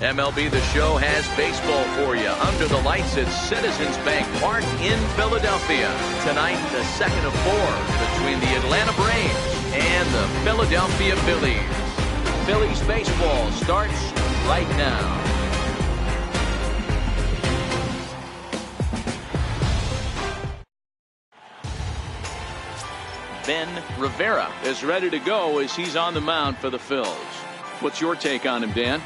MLB The Show has baseball for you under the lights at Citizens Bank Park in Philadelphia. Tonight, the second of 4 between the Atlanta Braves and the Philadelphia Phillies. Phillies baseball starts right now. Ben Rivera is ready to go as he's on the mound for the Phils. What's your take on him, Dan?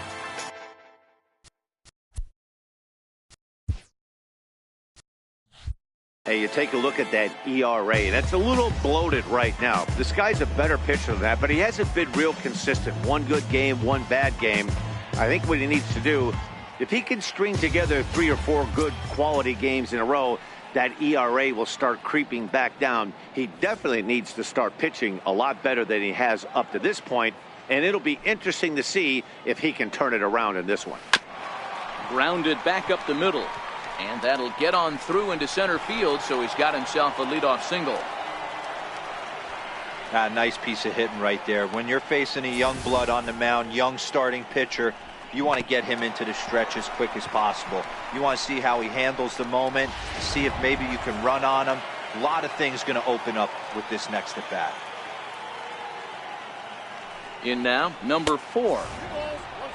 Hey, you take a look at that ERA. That's a little bloated right now. This guy's a better pitcher than that, but he hasn't been real consistent. One good game, one bad game. I think what he needs to do, if he can string together 3 or 4 good quality games in a row, that ERA will start creeping back down. He definitely needs to start pitching a lot better than he has up to this point, and it'll be interesting to see if he can turn it around in this one. Grounded back up the middle. And that'll get on through into center field, so he's got himself a leadoff single. Nice piece of hitting right there. When you're facing a young blood on the mound, young starting pitcher, you want to get him into the stretch as quick as possible. You want to see how he handles the moment, see if maybe you can run on him. A lot of things going to open up with this next at bat. In now, number 4.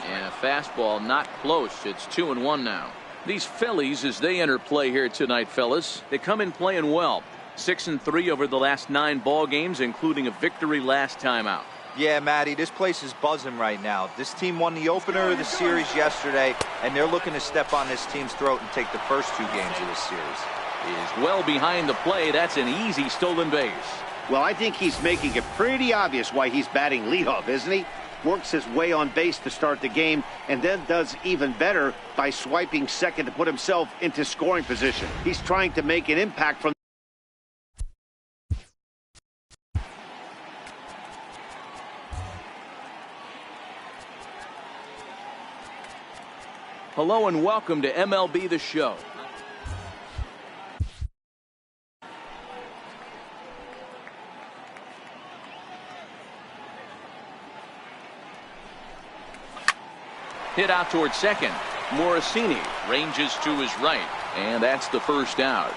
And a fastball not close. It's 2-1 now. These Phillies, as they enter play here tonight, fellas, they come in playing well. 6-3 over the last 9 ball games, including a victory last time out. Yeah, Matty, this place is buzzing right now. This team won the opener of the series yesterday, and they're looking to step on this team's throat and take the first 2 games of this series. He is well behind the play. That's an easy stolen base. Well, I think he's making it pretty obvious why he's batting leadoff, isn't he? Works his way on base to start the game, and then does even better by swiping second to put himself into scoring position. He's trying to make an impact from. Hello and welcome to MLB The Show. Hit out towards second. Morosini ranges to his right, and that's the first out.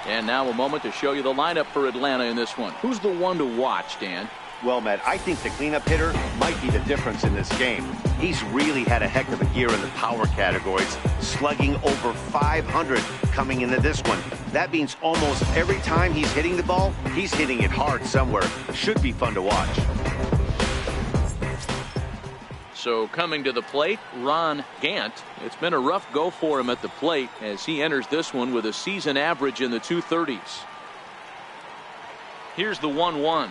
And now a moment to show you the lineup for Atlanta in this one. Who's the one to watch, Dan? Well, Matt, I think the cleanup hitter might be the difference in this game. He's really had a heck of a year in the power categories, slugging over 500 coming into this one. That means almost every time he's hitting the ball, he's hitting it hard somewhere. Should be fun to watch. So coming to the plate, Ron Gant. It's been a rough go for him at the plate as he enters this one with a season average in the 230s. Here's the 1-1.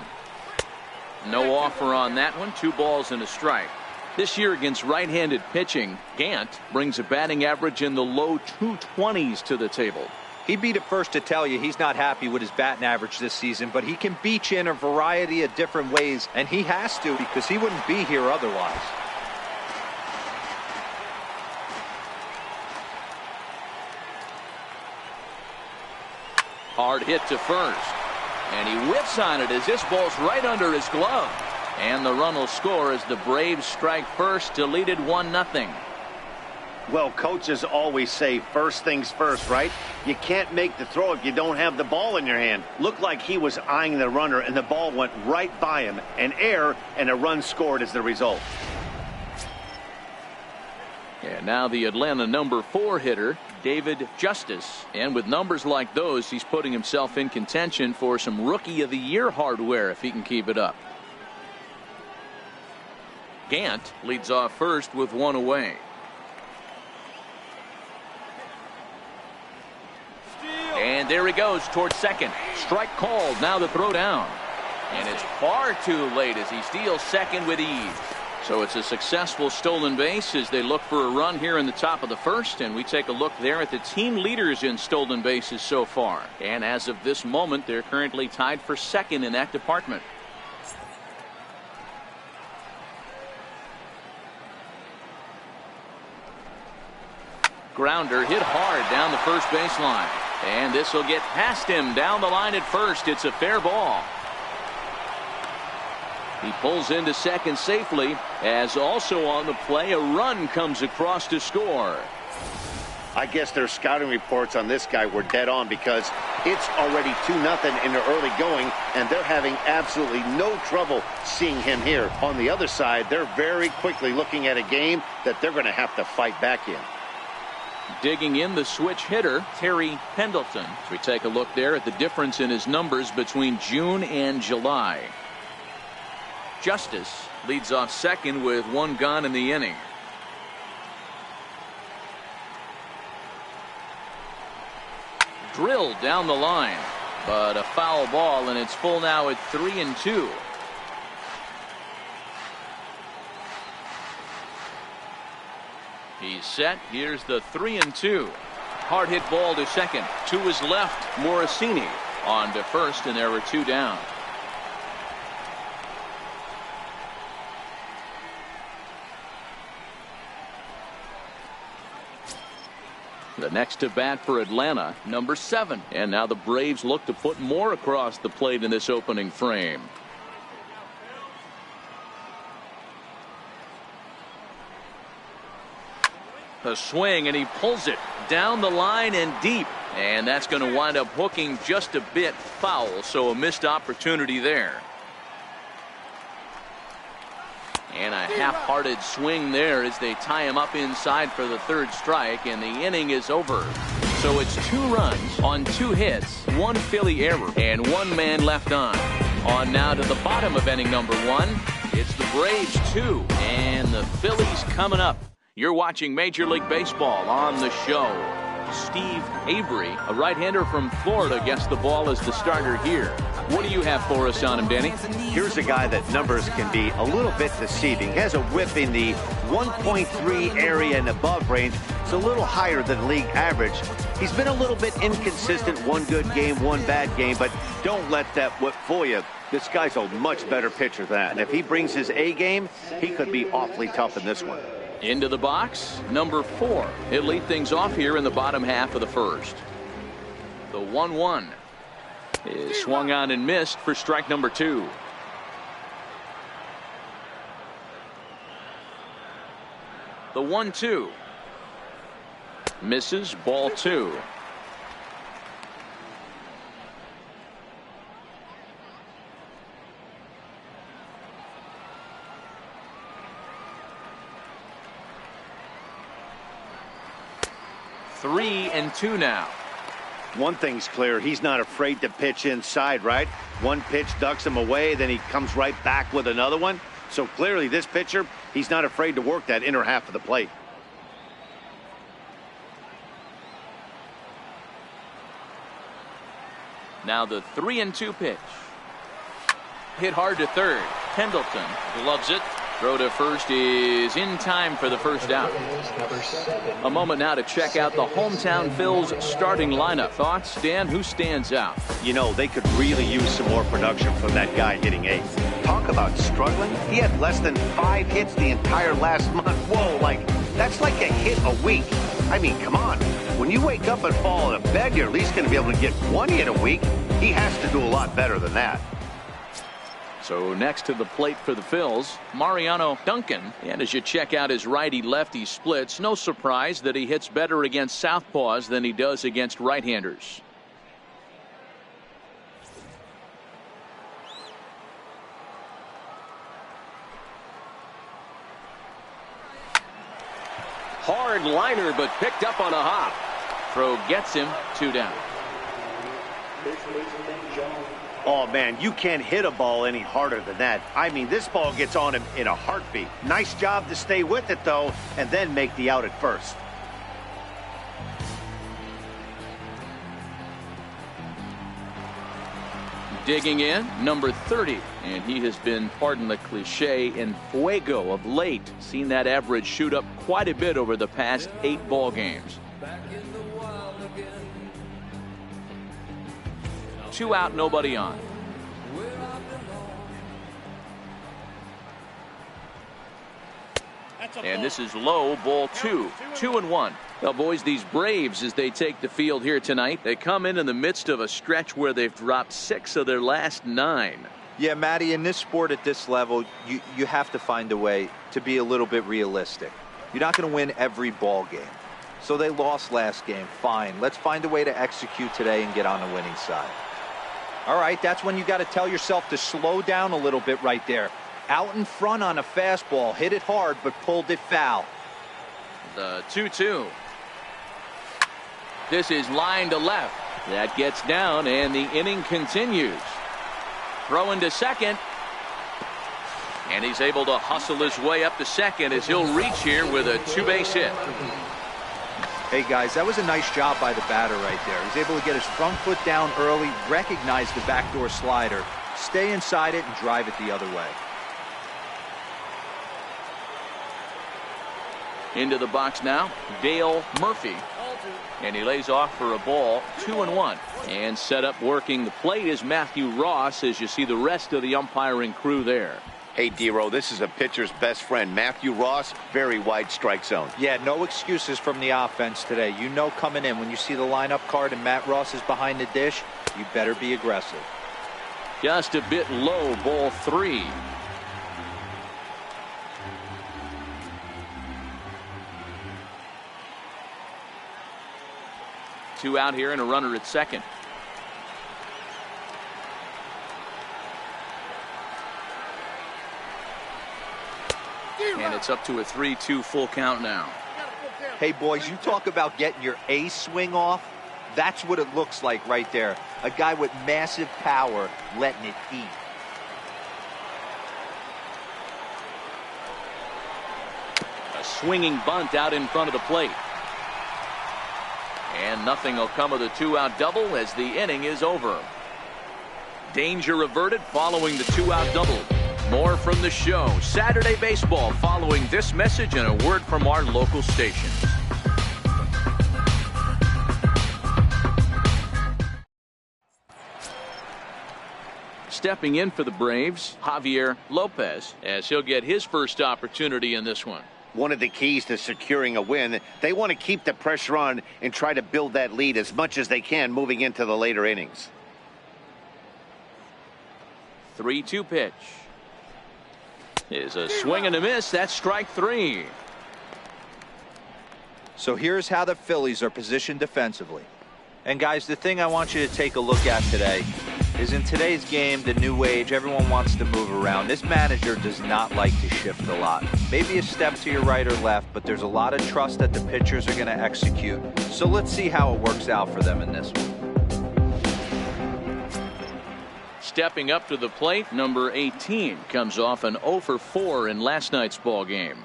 No offer on that one. 2 balls and a strike. This year against right-handed pitching, Gant brings a batting average in the low 220s to the table. He'd be the first to tell you he's not happy with his batting average this season, but he can beat you in a variety of different ways, and he has to because he wouldn't be here otherwise. Hard hit to first. And he whiffs on it as this ball's right under his glove. And the run will score as the Braves strike first to lead it 1-0. Well, coaches always say first things first, right? You can't make the throw if you don't have the ball in your hand. Looked like he was eyeing the runner, and the ball went right by him. An error, and a run scored as the result. And now the Atlanta number 4 hitter, David Justice. And with numbers like those, he's putting himself in contention for some Rookie of the Year hardware if he can keep it up. Gant leads off first with 1 away. And there he goes towards second. Strike called. Now the throw down. And it's far too late as he steals second with ease. So it's a successful stolen base as they look for a run here in the top of the first, and we take a look there at the team leaders in stolen bases so far. And as of this moment, they're currently tied for second in that department. Grounder hit hard down the first baseline, and this will get past him down the line at first. It's a fair ball. He pulls into second safely, as also on the play a run comes across to score. I guess their scouting reports on this guy were dead on, because it's already 2-0 in the early going, and they're having absolutely no trouble seeing him here. On the other side, they're very quickly looking at a game that they're going to have to fight back in. Digging in, the switch hitter, Terry Pendleton. As we take a look there at the difference in his numbers between June and July. Justice leads off second with one gone in the inning. Drilled down the line, but a foul ball, and it's full now at 3-2. He's set. Here's the 3-2. Hard hit ball to second. To his left, Morosini on to first, and there were two down. The next to bat for Atlanta, number 7. And now the Braves look to put more across the plate in this opening frame. A swing, and he pulls it down the line and deep. And that's going to wind up hooking just a bit foul, so a missed opportunity there. And a half-hearted swing there as they tie him up inside for the third strike, and the inning is over. So it's 2 runs on 2 hits, 1 Philly error, and 1 man left on. On now to the bottom of inning number 1. It's the Braves 2, and the Phillies coming up. You're watching Major League Baseball on the show. Steve Avery, a right-hander from Florida, gets the ball as the starter here. What do you have for us on him, Danny? Here's a guy that numbers can be a little bit deceiving. He has a whip in the 1.3 area and above range. It's a little higher than league average. He's been a little bit inconsistent. 1 good game, 1 bad game, but don't let that whip fool you. This guy's a much better pitcher than that. And if he brings his A game, he could be awfully tough in this one. Into the box, number 4. He'll lead things off here in the bottom half of the first. The 1-1 is swung on and missed for strike number 2. The 1-2 misses, ball 2. Three and 2 now. One thing's clear, he's not afraid to pitch inside, right? One pitch ducks him away, then he comes right back with another one. So clearly this pitcher, he's not afraid to work that inner half of the plate. Now the 3-2 pitch. Hit hard to third. Pendleton gloves it. Throw to first is in time for the first out. A moment now to check out the hometown Phils starting lineup. Thoughts, Dan? Who stands out? You know, they could really use some more production from that guy hitting 8th. Talk about struggling. He had less than 5 hits the entire last month. Whoa, that's like a hit a week. I mean, come on. When you wake up and fall out of bed, you're at least going to be able to get 1 hit a week. He has to do a lot better than that. So next to the plate for the Phils, Mariano Duncan. And as you check out his righty-lefty splits, no surprise that he hits better against southpaws than he does against right-handers. Hard liner, but picked up on a hop. Throw gets him, 2 down. Oh, man, you can't hit a ball any harder than that. I mean, this ball gets on him in a heartbeat. Nice job to stay with it, though, and then make the out at first. Digging in, number 30. And he has been, pardon the cliche, in fuego of late. Seen that average shoot up quite a bit over the past 8 ball games. 2 out, nobody on. And this is low, ball 2. 2-1. Well, boys, these Braves, as they take the field here tonight, they come in the midst of a stretch where they've dropped 6 of their last 9. Yeah, Matty, in this sport at this level, you have to find a way to be a little bit realistic. You're not going to win every ball game. So they lost last game. Fine. Let's find a way to execute today and get on the winning side. All right, that's when you got to tell yourself to slow down a little bit right there. Out in front on a fastball. Hit it hard, but pulled it foul. The 2-2. This is line to left. That gets down, and the inning continues. Throwing to second. And he's able to hustle his way up to second as he'll reach here with a 2-base hit. Hey, guys, that was a nice job by the batter right there. He's able to get his front foot down early, recognize the backdoor slider, stay inside it, and drive it the other way. Into the box now, Dale Murphy. And he lays off for a ball, 2-1. And set up working the plate is Matthew Ross, as you see the rest of the umpiring crew there. Hey, D-Row, this is a pitcher's best friend, Matthew Ross. Very wide strike zone. Yeah, no excuses from the offense today. You know coming in when you see the lineup card and Matt Ross is behind the dish, you better be aggressive. Just a bit low, ball 3. Two out here and a runner at second. And it's up to a 3-2 full count now. Hey, boys, you talk about getting your A swing off. That's what it looks like right there. A guy with massive power letting it eat. A swinging bunt out in front of the plate. And nothing will come of the 2-out double as the inning is over. Danger averted following the 2-out double. More from the show. Saturday Baseball following this message and a word from our local stations. Stepping in for the Braves, Javier Lopez, as he'll get his first opportunity in this one. One of the keys to securing a win, they want to keep the pressure on and try to build that lead as much as they can moving into the later innings. 3-2 pitch. Is a swing and a miss. That's strike 3. So here's how the Phillies are positioned defensively. And guys, the thing I want you to take a look at today is in today's game, the new age, everyone wants to move around. This manager does not like to shift a lot. Maybe a step to your right or left, but there's a lot of trust that the pitchers are going to execute. So let's see how it works out for them in this one. Stepping up to the plate, number 18 comes off an 0 for 4 in last night's ball game.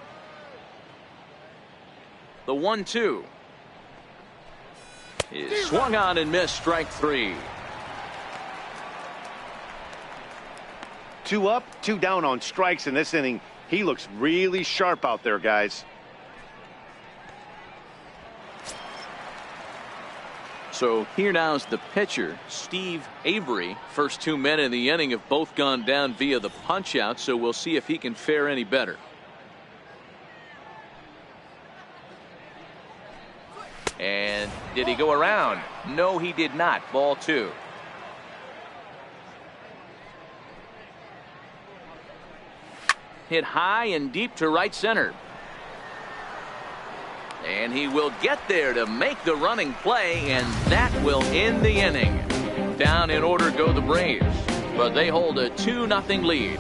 The 1-2 is swung on and missed, strike 3. 2 up, 2 down on strikes in this inning. He looks really sharp out there, guys. So here now is the pitcher, Steve Avery. First 2 men in the inning have both gone down via the punch out, so we'll see if he can fare any better. And did he go around? No, he did not. Ball 2. Hit high and deep to right center. And he will get there to make the running play, and that will end the inning. Down in order go the Braves, but they hold a 2-0 lead.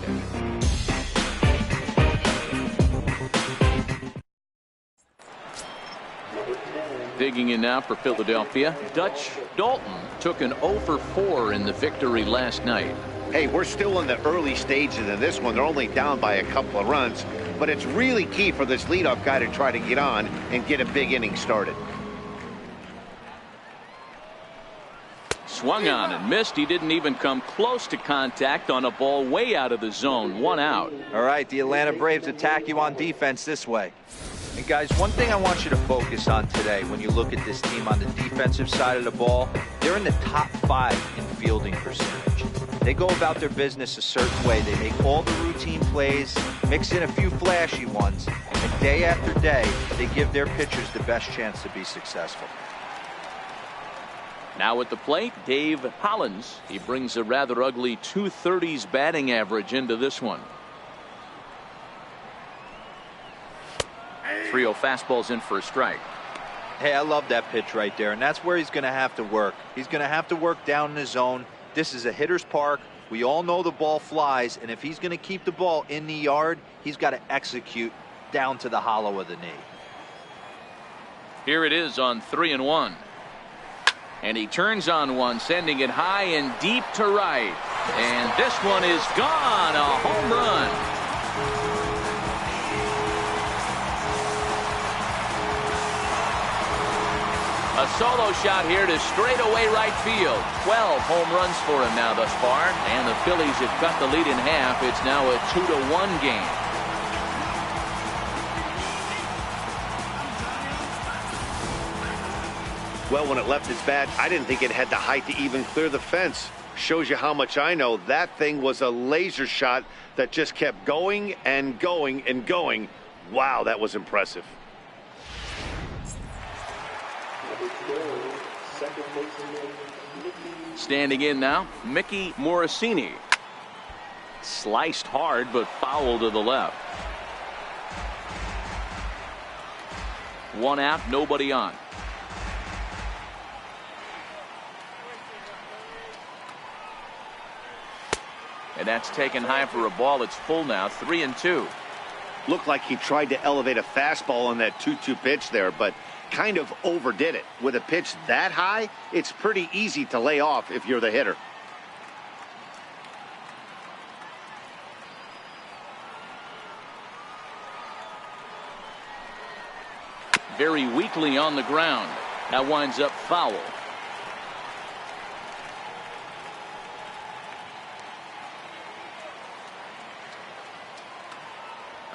Digging in now for Philadelphia, Dutch Dalton took an 0 for 4 in the victory last night. Hey, we're still in the early stages in this one. They're only down by a couple of runs, but it's really key for this leadoff guy to try to get on and get a big inning started. Swung on and missed. He didn't even come close to contact on a ball way out of the zone. 1 out. All right, the Atlanta Braves attack you on defense this way. And guys, one thing I want you to focus on today when you look at this team on the defensive side of the ball, they're in the top 5 in fielding percentage. They go about their business a certain way. They make all the routine plays, mix in a few flashy ones, and day after day, they give their pitchers the best chance to be successful. Now at the plate, Dave Hollins. He brings a rather ugly 230s batting average into this one. 3-0 fastball's in for a strike. Hey, I love that pitch right there, and that's where he's going to have to work. He's going to have to work down in the zone. This is a hitter's park. We all know the ball flies, and if he's going to keep the ball in the yard, he's got to execute down to the hollow of the knee. Here it is on 3-1. And he turns on one, sending it high and deep to right. And this one is gone. A home run. A solo shot here to straightaway right field. 12 home runs for him now thus far. And the Phillies have cut the lead in half. It's now a 2-1 game. Well, when it left its bat, I didn't think it had the height to even clear the fence. Shows you how much I know. That thing was a laser shot that just kept going and going and going. Wow, that was impressive. Standing in now, Mickey Morosini. Sliced hard, but foul to the left. 1 out, nobody on. And that's taken high for a ball. It's full now, 3-2. Looked like he tried to elevate a fastball on that 2-2 pitch there, but kind of overdid it. With a pitch that high, it's pretty easy to lay off if you're the hitter. Very weakly on the ground. That winds up foul.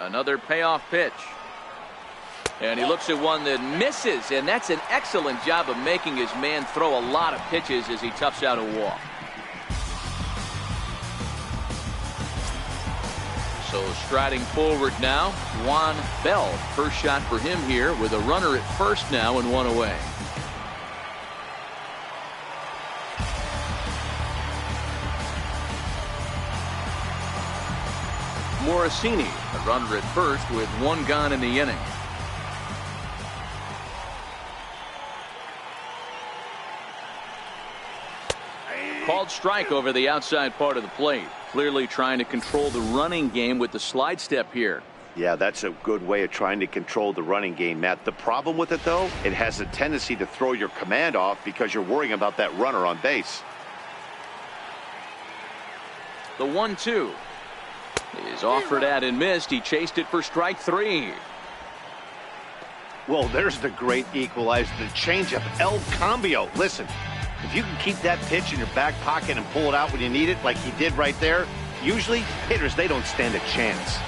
Another payoff pitch. And he looks at one that misses, and that's an excellent job of making his man throw a lot of pitches as he toughs out a walk. So striding forward now, Juan Bell. First shot for him here with a runner at first now and 1 away. Morosini, a runner at first with 1 gone in the inning. Called strike over the outside part of the plate. Clearly trying to control the running game with the slide step here. Yeah, that's a good way of trying to control the running game, Matt. The problem with it, though, it has a tendency to throw your command off because you're worrying about that runner on base. The 1-2 is offered at and missed. He chased it for strike 3. Well, there's the great equalizer, the changeup, El Cambio. Listen, if you can keep that pitch in your back pocket and pull it out when you need it, like he did right there, usually hitters, they don't stand a chance.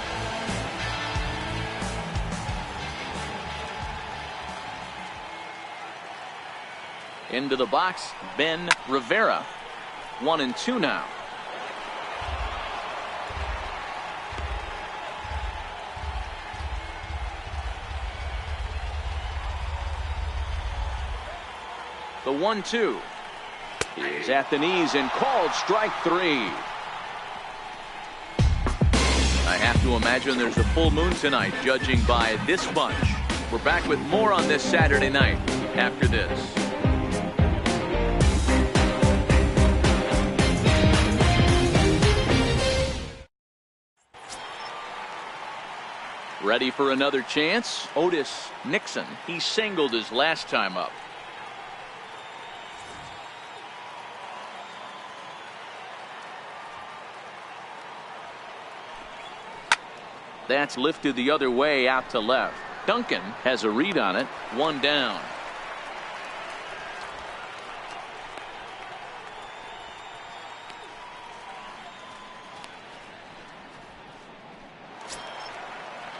Into the box, Ben Rivera. 1-2 now. The 1-2 is at the knees and called strike 3. I have to imagine there's a full moon tonight, judging by this bunch. We're back with more on this Saturday night after this. Ready for another chance? Otis Nixon. He singled his last time up. That's lifted the other way out to left. Duncan has a read on it. 1 down.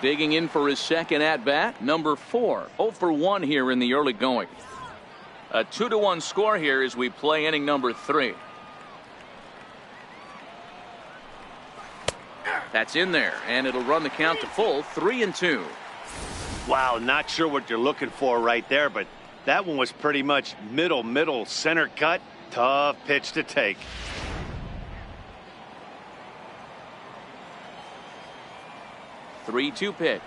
Digging in for his second at bat, number 4. 0 for 1 here in the early going. A 2-1 score here as we play inning number 3. That's in there, and it'll run the count to full. 3-2. Wow, not sure what you're looking for right there, but That one was pretty much middle, center cut. Tough pitch to take. Three-two pitch.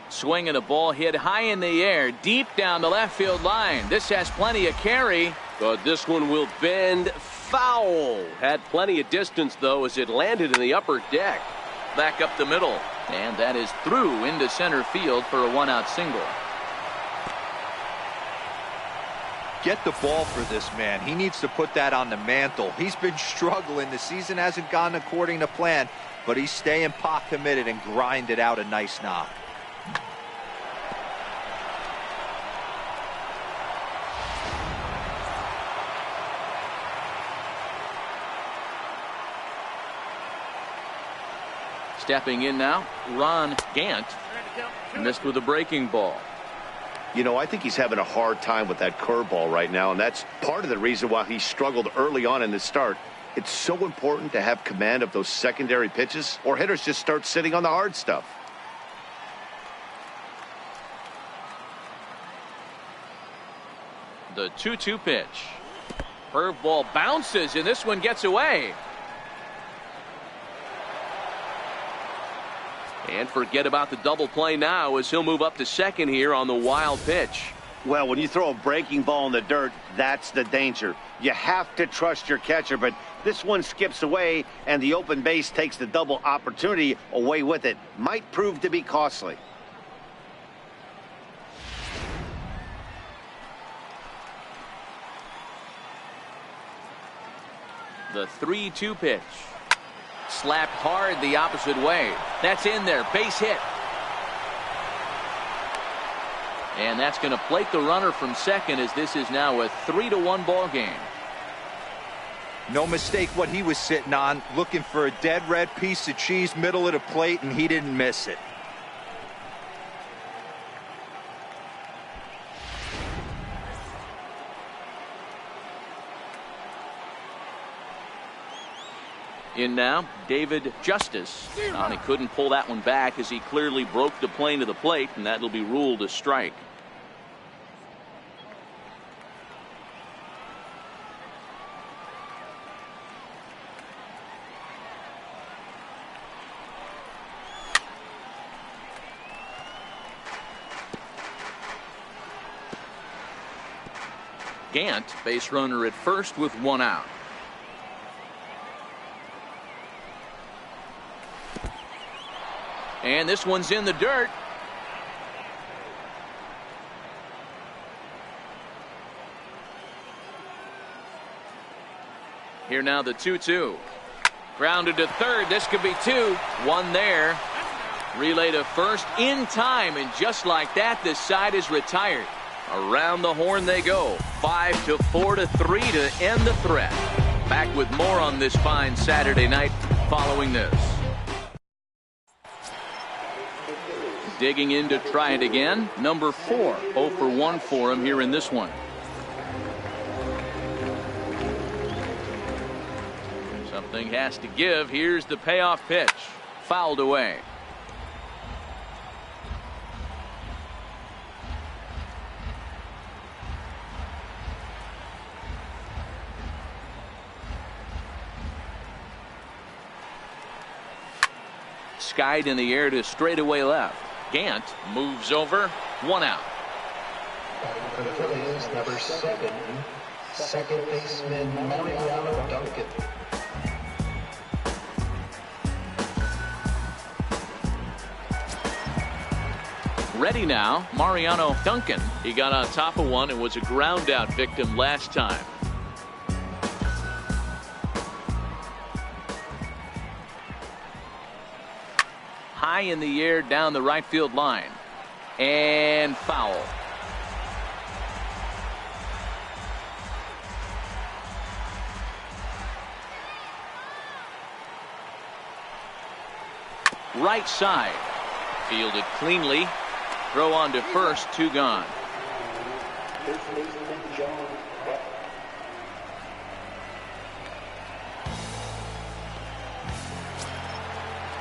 Swing and a ball hit high in the air, deep down the left field line. This has plenty of carry. But this one will bend foul. Had plenty of distance, though, as it landed in the upper deck. Back up the middle. And that is through into center field for a one-out single. Get the ball for this man. He needs to put that on the mantle. He's been struggling. The season hasn't gone according to plan, but he's staying pot committed and grinded out a nice knock. Stepping in now, Ron Gant missed with a breaking ball. You know, I think he's having a hard time with that curveball right now, and that's part of the reason why he struggled early on in the start. It's so important to have command of those secondary pitches, or hitters just start sitting on the hard stuff. The 2-2 pitch. Curveball bounces, and this one gets away. And forget about the double play now as he'll move up to second here on the wild pitch. Well, when you throw a breaking ball in the dirt, that's the danger. You have to trust your catcher, but this one skips away, and the open base takes the double opportunity away with it. Might prove to be costly. The 3-2 pitch. Slapped hard the opposite way. That's in there. Base hit. And that's going to plate the runner from second, as this is now a 3-1 ball game. No mistake what he was sitting on, looking for a dead red piece of cheese middle of the plate, and he didn't miss it. In now, David Justice. And he couldn't pull that one back as he clearly broke the plane to the plate, and that'll be ruled a strike. Gant, base runner at first with one out. And this one's in the dirt. Here now the 2-2. Grounded to third. This could be two. One there. Relay to first in time, and just like that, this side is retired. Around the horn they go. 5-4-3 to end the threat. Back with more on this fine Saturday night following this. Digging in to try it again. Number 4. 0 for 1 for him here in this one. Something has to give. Here's the payoff pitch. Fouled away. Skied in the air to straightaway left. Gant moves over. One out. For the Phillies, number 7, second baseman Mariano Duncan. Ready now, Mariano Duncan. He got on top of one and was a ground out victim last time. High in the air down the right field line. And foul. Right side. Fielded cleanly. Throw on to first. Two gone.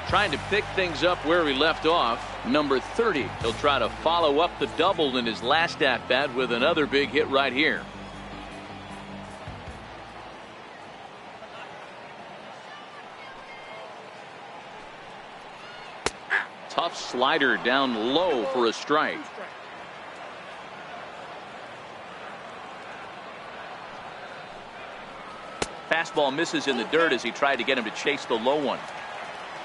Trying to pick things up where he left off. Number 30. He'll try to follow up the double in his last at bat with another big hit right here. Tough slider down low for a strike. Fastball misses in the dirt as he tried to get him to chase the low one.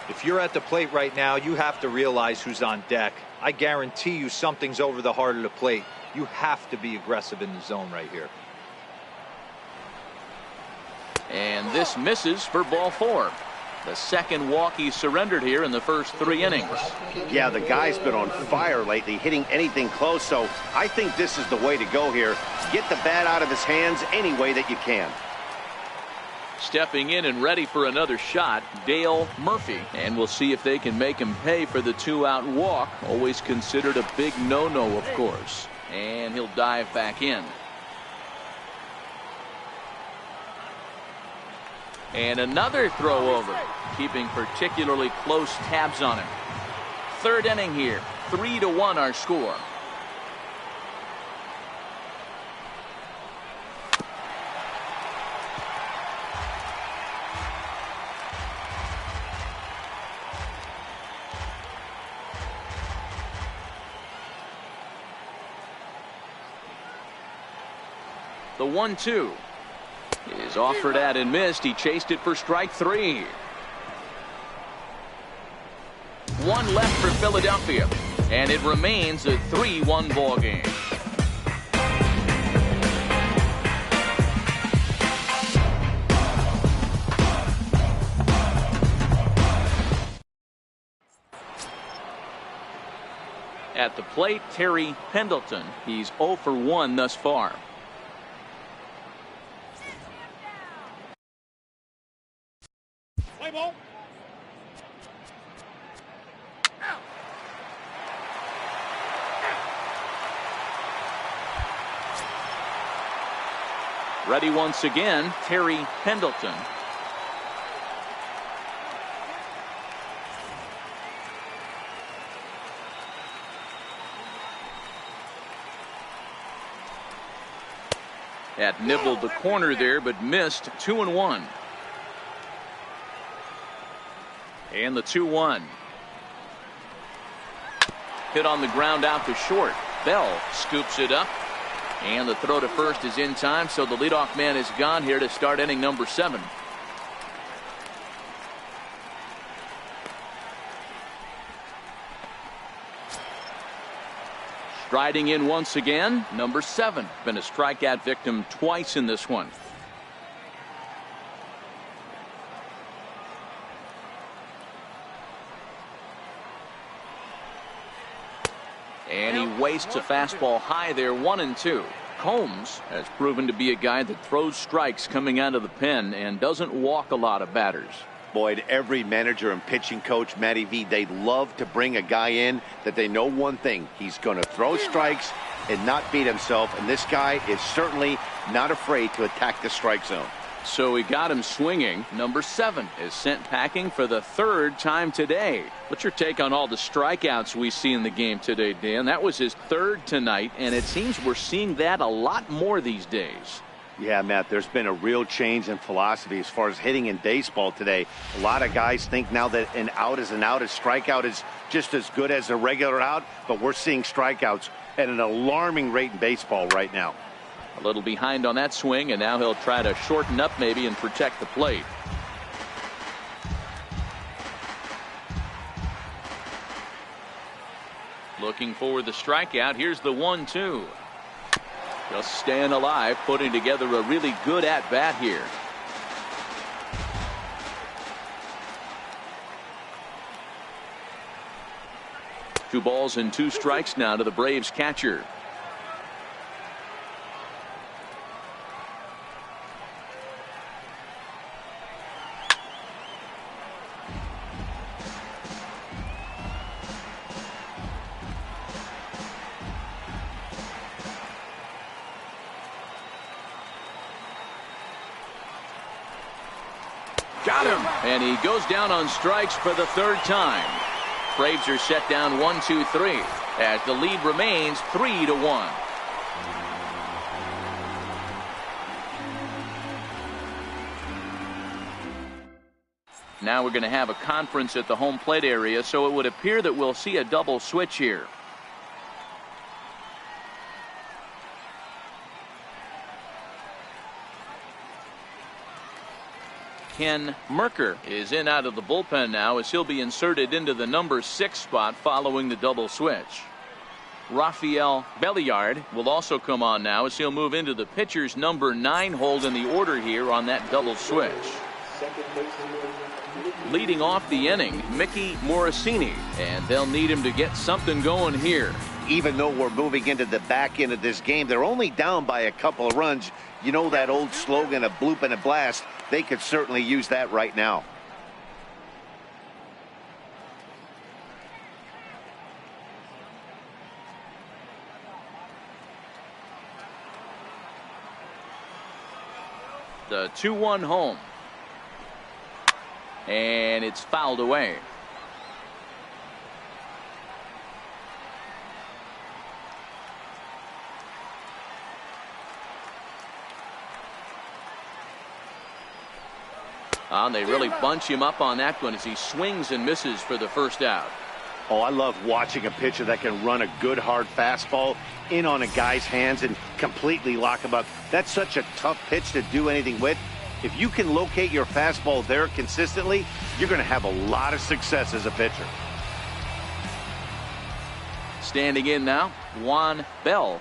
If you're at the plate right now, you have to realize who's on deck. I guarantee you something's over the heart of the plate. You have to be aggressive in the zone right here. And this misses for ball 4. The second walk he surrendered here in the first 3 innings. Yeah, the guy's been on fire lately, hitting anything close, so I think this is the way to go here. Get the bat out of his hands any way that you can. Stepping in and ready for another shot, Dale Murphy. And we'll see if they can make him pay for the 2-out walk. Always considered a big no-no, of course. And he'll dive back in. And another throw over, keeping particularly close tabs on him. 3rd inning here, 3-1 our score. The 1-2 is offered at and missed. He chased it for strike 3. 1 left for Philadelphia, and it remains a 3-1 ball game. At the plate, Terry Pendleton. He's 0 for 1 thus far. Ball. Ready once again, Terry Pendleton. Had nibbled the corner there, but missed. 2-1. And the 2-1. Hit on the ground out to short. Bell scoops it up. And the throw to first is in time, so the leadoff man is gone here to start inning number 7. Striding in once again, number 7. Been a strikeout victim twice in this one. And he wastes a fastball high there, 1-2. Combs has proven to be a guy that throws strikes coming out of the pen and doesn't walk a lot of batters. Boyd, every manager and pitching coach, Matty V, they love to bring a guy in that they know one thing. He's going to throw strikes and not beat himself, and this guy is certainly not afraid to attack the strike zone. So he got him swinging. Number 7 is sent packing for the 3rd time today. What's your take on all the strikeouts we see in the game today, Dan? That was his 3rd tonight, and it seems we're seeing that a lot more these days. Yeah, Matt, there's been a real change in philosophy as far as hitting in baseball today. A lot of guys think now that an out is an out, a strikeout is just as good as a regular out, but we're seeing strikeouts at an alarming rate in baseball right now. A little behind on that swing, and now he'll try to shorten up maybe and protect the plate. Looking for the strikeout. Here's the 1-2. Just staying alive, putting together a really good at-bat here. Two balls and 2 strikes now to the Braves catcher. got him. And he goes down on strikes for the third time. Braves are set down 1-2-3 as the lead remains 3-1. Now we're going to have a conference at the home plate area, so it would appear that we'll see a double switch here. Ken Merker is in out of the bullpen now as he'll be inserted into the number 6 spot following the double switch. Rafael Belliard will also come on now as he'll move into the pitcher's number 9 hold in the order here on that double switch. Leading off the inning, Mickey Morosini, and they'll need him to get something going here. Even though we're moving into the back end of this game, they're only down by a couple of runs. You know that old slogan, a bloop and a blast. They could certainly use that right now. The 2-1 home. And it's fouled away. They really bunch him up on that one as he swings and misses for the first out. Oh, I love watching a pitcher that can run a good hard fastball in on a guy's hands and completely lock him up. That's such a tough pitch to do anything with. If you can locate your fastball there consistently, you're going to have a lot of success as a pitcher. Standing in now, Juan Bell.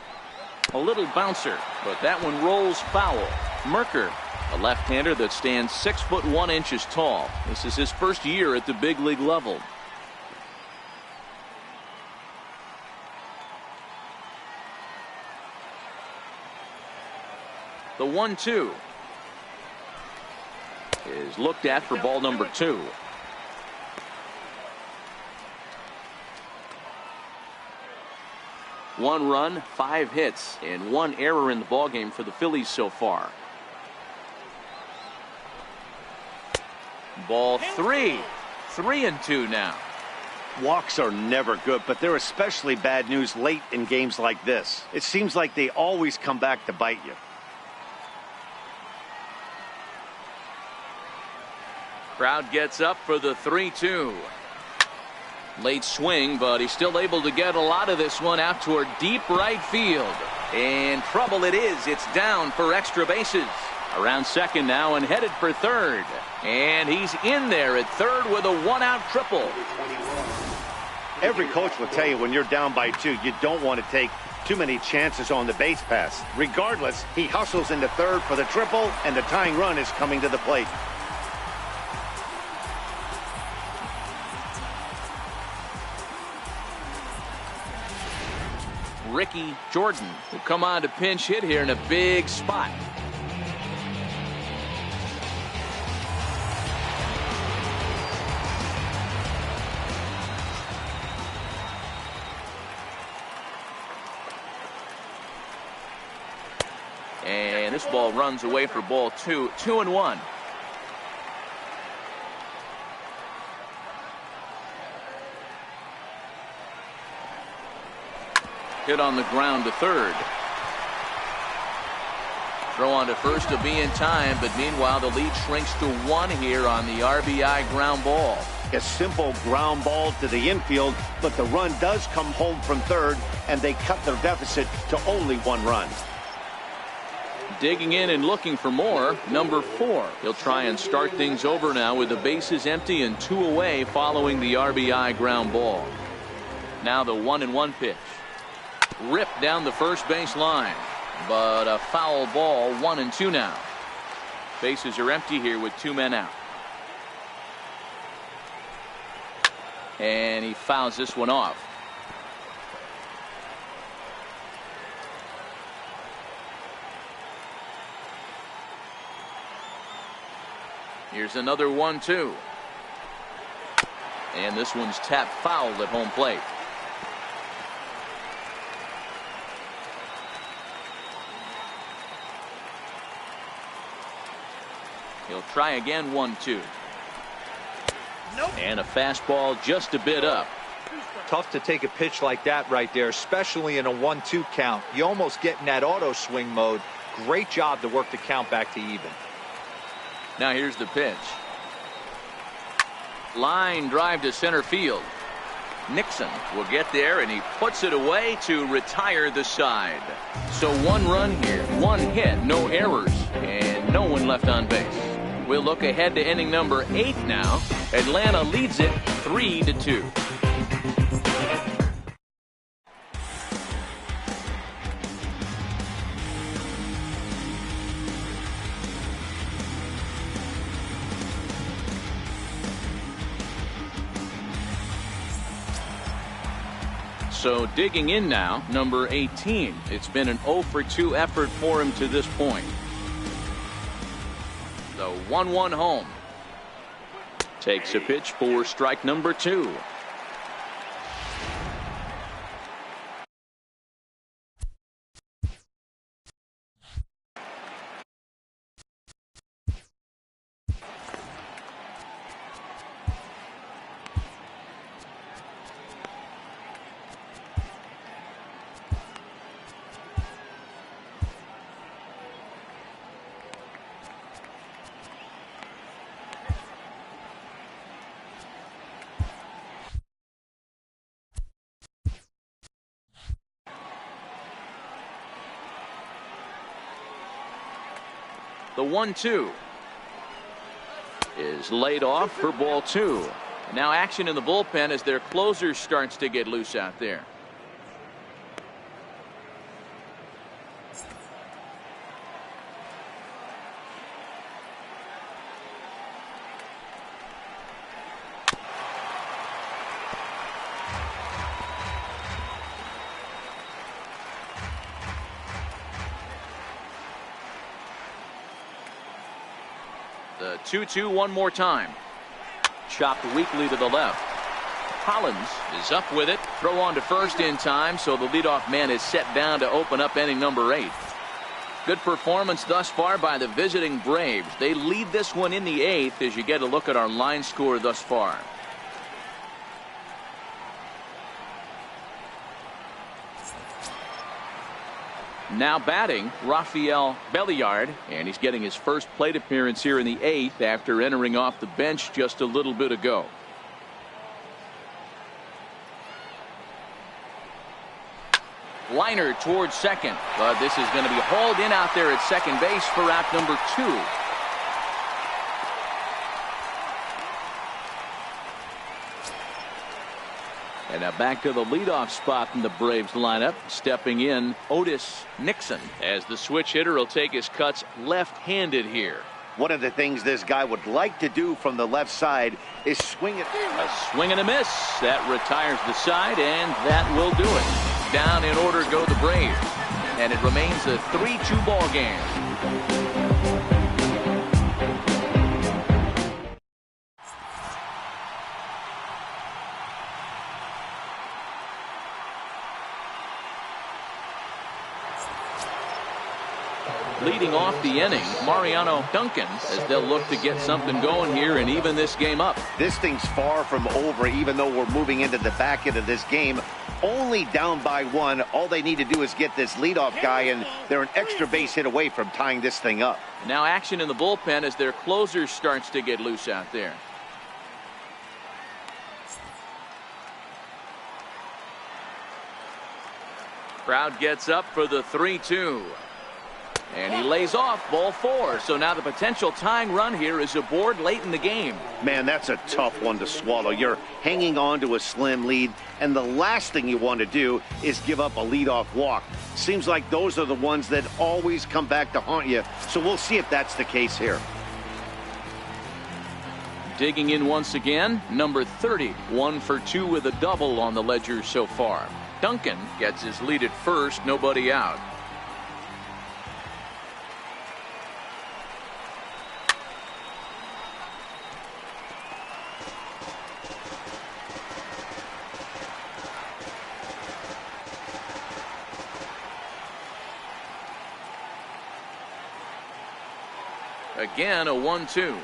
A little bouncer, but that one rolls foul. Merker, a left-hander that stands 6'1" tall. This is his first year at the big league level. The 1-2 is looked at for ball number 2. One run, 5 hits, and 1 error in the ballgame for the Phillies so far. Ball 3. 3-2 now. Walks are never good, but they're especially bad news late in games like this. It seems like they always come back to bite you. Crowd gets up for the 3-2. Late swing, but he's still able to get a lot of this one out toward deep right field. And trouble it is. It's down for extra bases. Around second now and headed for third. And he's in there at third with a 1-out triple. Every coach will tell you when you're down by 2, you don't want to take too many chances on the base pass. Regardless, he hustles into third for the triple, and the tying run is coming to the plate. Ricky Jordan will come on to pinch hit here in a big spot. And this ball runs away for ball 2. 2-1. Hit on the ground to third. Throw on to first to be in time, but meanwhile the lead shrinks to 1 here on the RBI ground ball. A simple ground ball to the infield, but the run does come home from third, and they cut their deficit to only 1 run. Digging in and looking for more, number 4. He'll try and start things over now with the bases empty and 2 away following the RBI ground ball. Now the 1-1 pitch. Ripped down the first base line, but a foul ball. 1-2 now. Bases are empty here with 2 men out. And he fouls this one off. Here's another 1-2. And this one's tapped foul at home plate. He'll try again. 1-2. And a fastball just a bit up. Tough to take a pitch like that right there, especially in a 1-2 count. You almost get in that auto swing mode. Great job to work the count back to even. Now here's the pitch. Line drive to center field. Nixon will get there, and he puts it away to retire the side. So 1 run here, 1 hit, no errors, and no one left on base. We'll look ahead to inning number 8 now. Atlanta leads it 3-2. So digging in now, number 18. It's been an 0-for-2 effort for him to this point. The 1-1 home. Takes a pitch for strike number 2. The 1-2 is laid off for ball 2. Now action in the bullpen as their closer starts to get loose out there. The 2-2 one more time. Chopped weakly to the left. Collins is up with it. Throw on to first in time, so the leadoff man is set down to open up inning number 8. Good performance thus far by the visiting Braves. They lead this one in the 8th as you get a look at our line score thus far. Now batting, Rafael Belliard, and he's getting his first plate appearance here in the 8th after entering off the bench just a little bit ago. Liner towards second, but this is going to be hauled in out there at second base for out number 2. And now back to the leadoff spot in the Braves lineup. Stepping in, Otis Nixon, as the switch hitter will take his cuts left-handed here. One of the things this guy would like to do from the left side is swing it. A swing and a miss. That retires the side, and that will do it. Down in order go the Braves. And it remains a 3-2 ball game. Leading off the inning, Mariano Duncan, as they'll look to get something going here and even this game up. This thing's far from over, even though we're moving into the back end of this game. Only down by 1. All they need to do is get this leadoff guy, and they're an extra base hit away from tying this thing up. Now action in the bullpen as their closer starts to get loose out there. Crowd gets up for the 3-2. And he lays off ball 4. So now the potential tying run here is aboard late in the game. Man, that's a tough one to swallow. You're hanging on to a slim lead, and the last thing you want to do is give up a leadoff walk. Seems like those are the ones that always come back to haunt you. So we'll see if that's the case here. Digging in once again, number 30, 1 for 2 with a double on the ledger so far. Duncan gets his lead at first, nobody out. Again, a 1-2.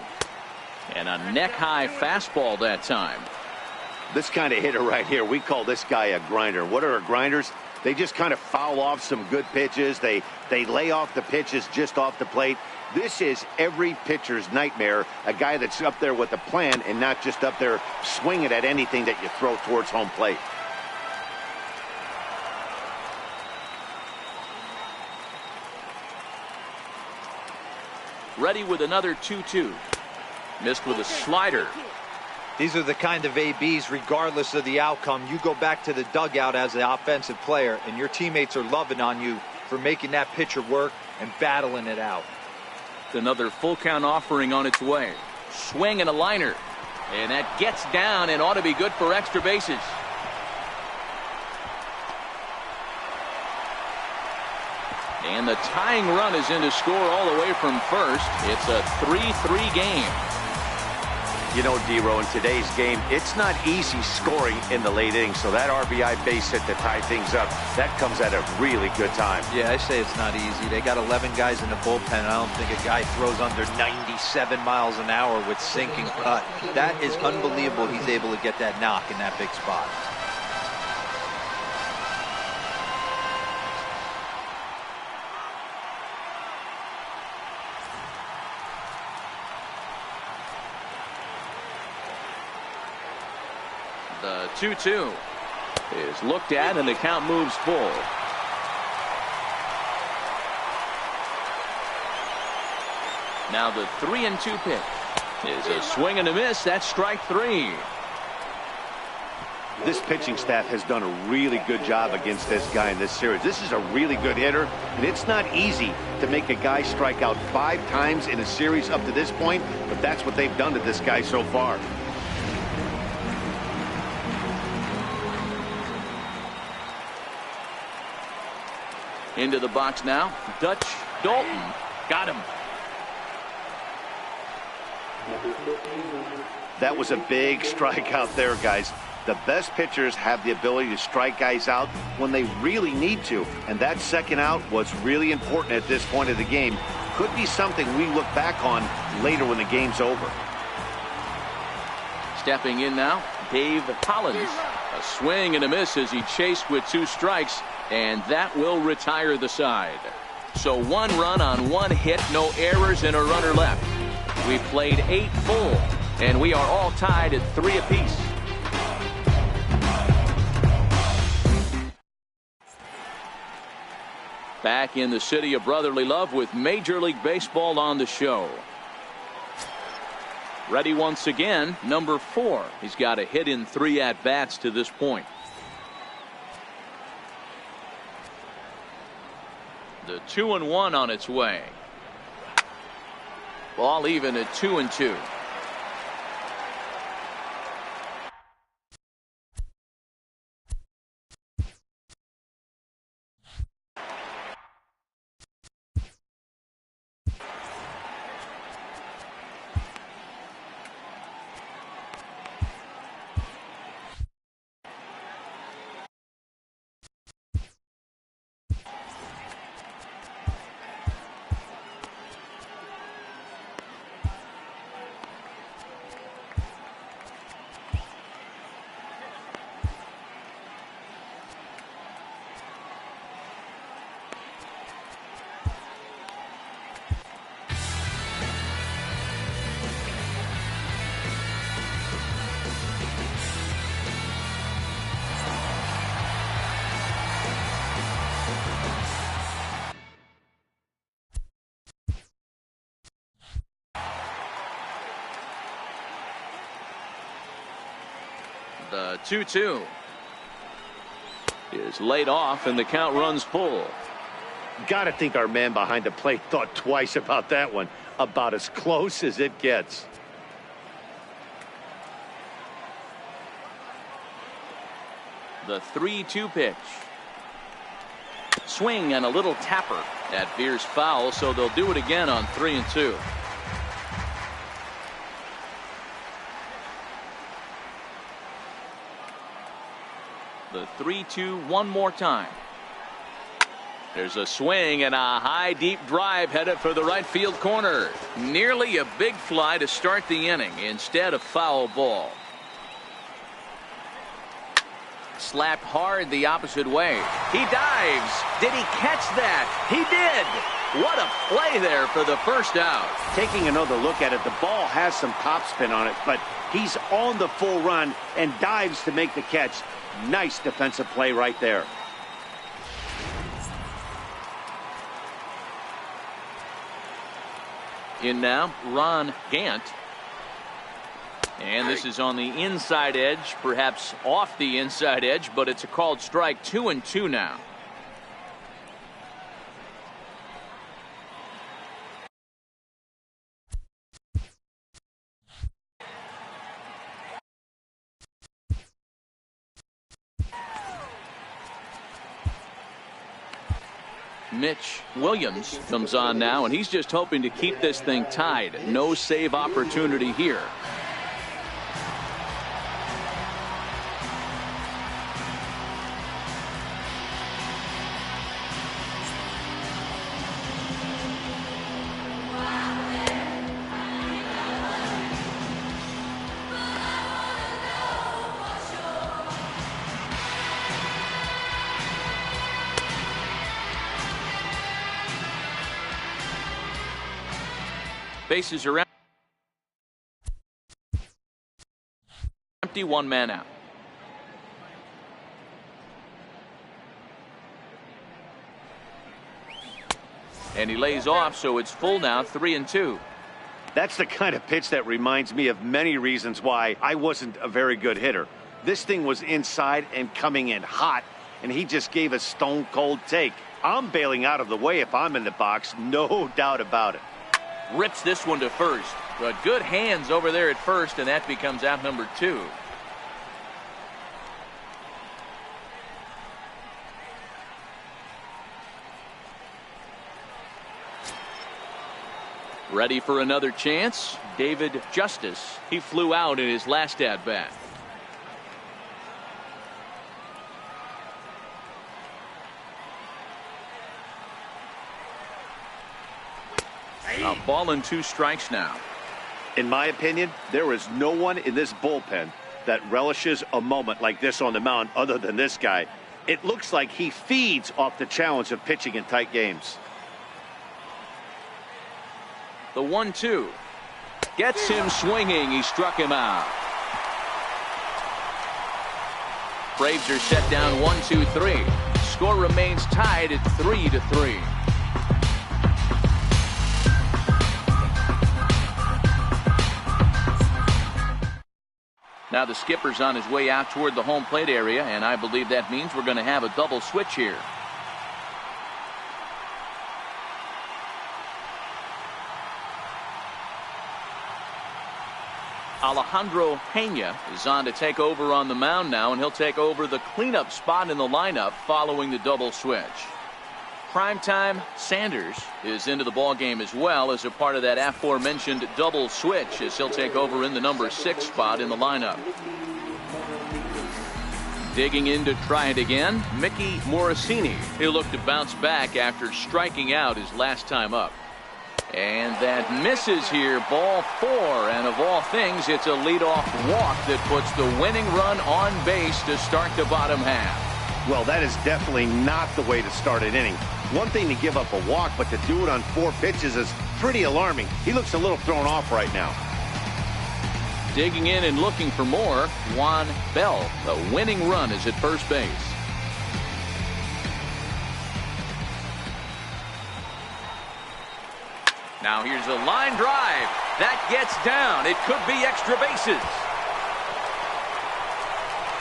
And a neck-high fastball that time. This kind of hitter right here, we call this guy a grinder. What are grinders? They just kind of foul off some good pitches. They lay off the pitches just off the plate. This is every pitcher's nightmare, a guy that's up there with a plan and not just up there swinging at anything that you throw towards home plate. Ready with another 2-2. Missed with a slider. These are the kind of ABs, regardless of the outcome. You go back to the dugout as the offensive player, and your teammates are loving on you for making that pitcher work and battling it out. Another full count offering on its way. Swing and a liner. And that gets down and ought to be good for extra bases. And the tying run is in to score all the way from first. It's a 3-3 game. You know, D-Row, in today's game, it's not easy scoring in the late innings, so that RBI base hit to tie things up, that comes at a really good time. Yeah, I say it's not easy. They got 11 guys in the bullpen. I don't think a guy throws under 97 miles an hour with sinking cut. That is unbelievable he's able to get that knock in that big spot. The 2-2 is looked at and the count moves full. Now the 3-2 pitch is a swing and a miss. That's strike three. This pitching staff has done a really good job against this guy in this series. This is a really good hitter, and it's not easy to make a guy strike out 5 times in a series up to this point, but that's what they've done to this guy so far. Into the box now. Dutch Dalton got him. That was a big strikeout there, guys. The best pitchers have the ability to strike guys out when they really need to, and that second out was really important at this point of the game. Could be something we look back on later when the game's over. Stepping in now, Dave Collins. A swing and a miss as he chased with 2 strikes, and that will retire the side. So 1 run on 1 hit, no errors, and a runner left. We played 8 full, and we are all tied at 3 apiece. Back in the city of brotherly love with Major League Baseball on the show. Ready once again, number 4. He's got a hit in 3 at-bats to this point. The 2-1 on its way. Ball even at 2-2. The 2-2 is laid off and the count runs full. Gotta think our man behind the plate thought twice about that one. About as close as it gets. The 3-2 pitch. Swing and a little tapper. That veers foul, so they'll do it again on 3-2. The 3-2 one more time. There's a swing and a high deep drive headed for the right field corner. Nearly a big fly to start the inning. Instead, a foul ball. Slapped hard the opposite way. He dives. Did he catch that? He did. What a play there for the first out. Taking another look at it, the ball has some topspin on it, but he's on the full run and dives to make the catch. Nice defensive play right there. In now, Ron Gant. And this is on the inside edge, perhaps off the inside edge, but it's a called strike. 2-2 now. Mitch Williams comes on now, and he's just hoping to keep this thing tied. No save opportunity here. Bases are empty, one man out. And he lays off, so it's full now, 3-2. That's the kind of pitch that reminds me of many reasons why I wasn't a very good hitter. This thing was inside and coming in hot, and he just gave a stone-cold take. I'm bailing out of the way if I'm in the box, no doubt about it. Rips this one to first, but good hands over there at first, and that becomes out number 2. Ready for another chance? David Justice. He flew out in his last at bat. A ball and 2 strikes now. In my opinion, there is no one in this bullpen that relishes a moment like this on the mound other than this guy. It looks like he feeds off the challenge of pitching in tight games. The 1-2 gets him swinging. He struck him out. Braves are set down 1-2-3. Score remains tied at 3-3. Now the skipper's on his way out toward the home plate area, and I believe that means we're going to have a double switch here. Alejandro Pena is on to take over on the mound now, and he'll take over the cleanup spot in the lineup following the double switch. Primetime Sanders is into the ball game as well as a part of that aforementioned double switch, as he'll take over in the number 6 spot in the lineup. Digging in to try it again, Mickey Morosini. He'll look to bounce back after striking out his last time up. And that misses here, ball 4, and of all things, it's a leadoff walk that puts the winning run on base to start the bottom half. Well, that is definitely not the way to start an inning. One thing to give up a walk, but to do it on 4 pitches is pretty alarming. He looks a little thrown off right now. Digging in and looking for more, Juan Bell. The winning run is at first base. Now here's a line drive. That gets down. It could be extra bases.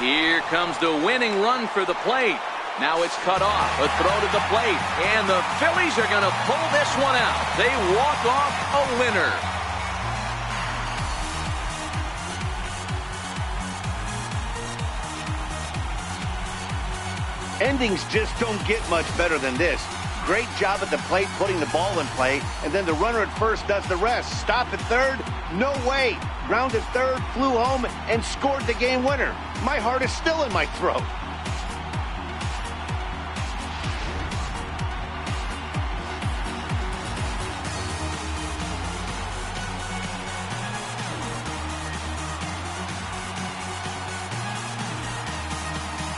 Here comes the winning run for the plate. Now it's cut off. A throw to the plate. And the Phillies are going to pull this one out. They walk off a winner. Endings just don't get much better than this. Great job at the plate putting the ball in play, and then the runner at first does the rest. Stop at third? No way. Grounded third, flew home, and scored the game winner. My heart is still in my throat.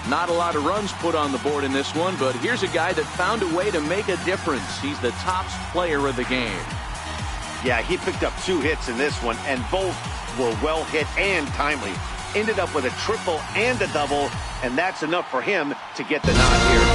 Not a lot of runs put on the board in this one, but here's a guy that found a way to make a difference. He's the top player of the game. Yeah, he picked up 2 hits in this one, and both were well hit and timely. Ended up with a triple and a double, and that's enough for him to get the nod here.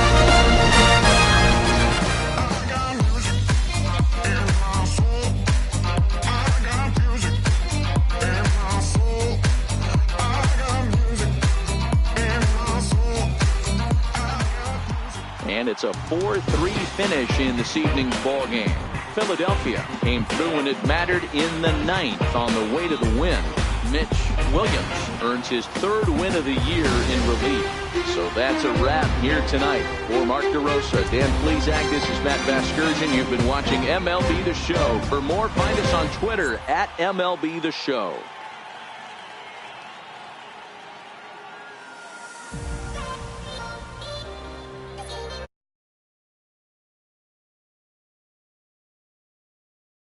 And it's a 4-3 finish in this evening's ball game. Philadelphia came through when it mattered in the 9th on the way to the win. Mitch Williams earns his 3rd win of the year in relief. So that's a wrap here tonight. For Mark DeRosa, Dan Plesac, this is Matt Vasgersian. You've been watching MLB The Show. For more, find us on Twitter at MLB The Show.